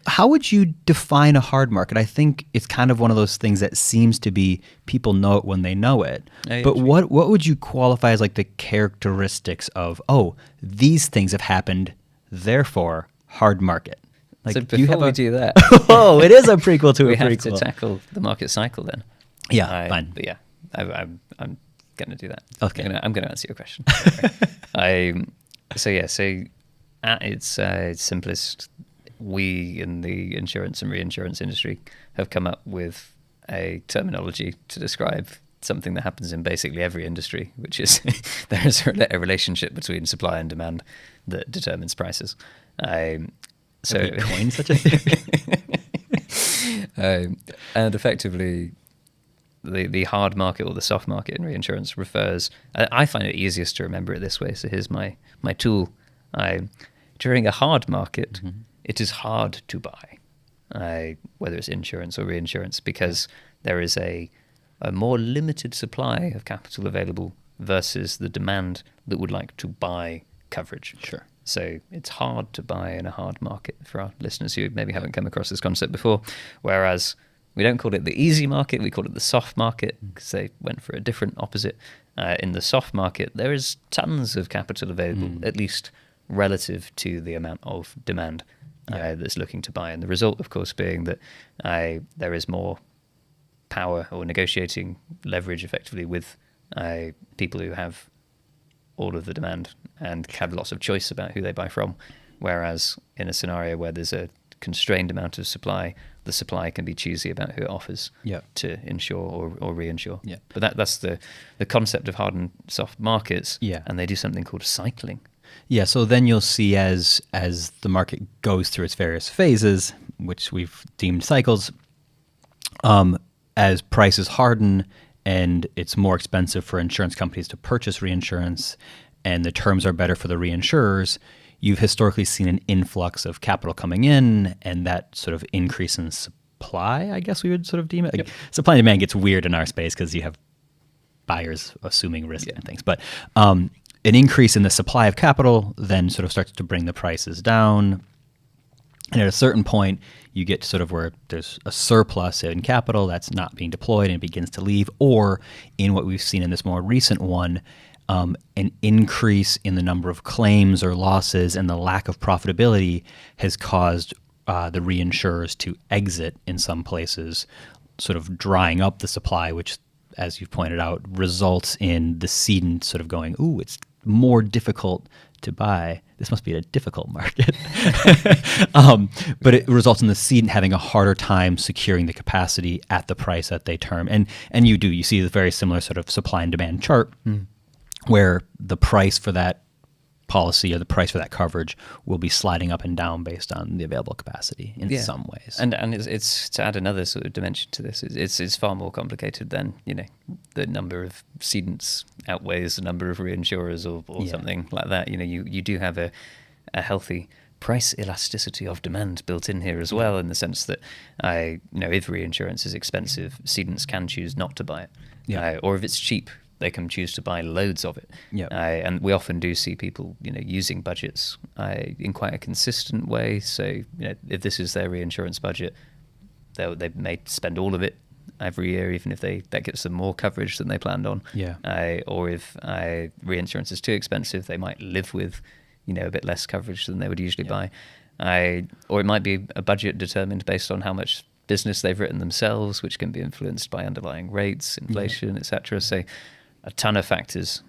how would you define a hard market? I think it's kind of one of those things that seems to be people know it when they know it. But what would you qualify as like the characteristics of, these things have happened, therefore hard market? Like, so before we do that, it is a prequel to a prequel. We have to tackle the market cycle then. Yeah, fine. But yeah, I'm going to do that. Okay. I'm going to answer your question. So at its simplest, we in the insurance and reinsurance industry have come up with a terminology to describe something that happens in basically every industry, which is there is a relationship between supply and demand that determines prices. So have you coined such a theory? And effectively, the hard market or the soft market in reinsurance refers. I find it easiest to remember it this way. So here's my tool. During a hard market, it is hard to buy, whether it's insurance or reinsurance, because there is a more limited supply of capital available versus the demand that would like to buy coverage. Sure. So it's hard to buy in a hard market for our listeners who maybe haven't come across this concept before, whereas we don't call it the easy market, we call it the soft market because they went for a different opposite. In the soft market, there is tons of capital available, at least relative to the amount of demand that's looking to buy. And the result, of course, being that there is more power or negotiating leverage effectively with people who have all of the demand and have lots of choice about who they buy from. Whereas in a scenario where there's a constrained amount of supply, the supply can be choosy about who it offers to insure or reinsure. Yeah. But that's the concept of hard and soft markets. Yeah. And they do something called cycling. Yeah, so then you'll see as the market goes through its various phases, which we've deemed cycles, as prices harden and it's more expensive for insurance companies to purchase reinsurance and the terms are better for the reinsurers, you've historically seen an influx of capital coming in and that sort of increase in supply, I guess we would sort of deem it. Like, supply and demand gets weird in our space because you have buyers assuming risk and things. But an increase in the supply of capital then sort of starts to bring the prices down. And at a certain point, you get to sort of where there's a surplus in capital that's not being deployed and it begins to leave, or in what we've seen in this more recent one, an increase in the number of claims or losses and the lack of profitability has caused the reinsurers to exit in some places, sort of drying up the supply, which, as you've pointed out, results in the cedant sort of going, ooh, it's more difficult to buy. This must be a difficult market. But it results in the cedant having a harder time securing the capacity at the price that they term. And you see the very similar sort of supply and demand chart where the price for that policy or the price for that coverage will be sliding up and down based on the available capacity in some ways. And it's to add another sort of dimension to this, it's far more complicated than, the number of cedants outweighs the number of reinsurers or something like that. You do have a healthy price elasticity of demand built in here as well, in the sense that if reinsurance is expensive, cedants can choose not to buy it. Or if it's cheap, they can choose to buy loads of it. And we often do see people, using budgets in quite a consistent way. So, if this is their reinsurance budget, they may spend all of it every year, even if that gets them more coverage than they planned on. Or if reinsurance is too expensive, they might live with, a bit less coverage than they would usually buy. Or it might be a budget determined based on how much business they've written themselves, which can be influenced by underlying rates, inflation, etc. So a ton of factors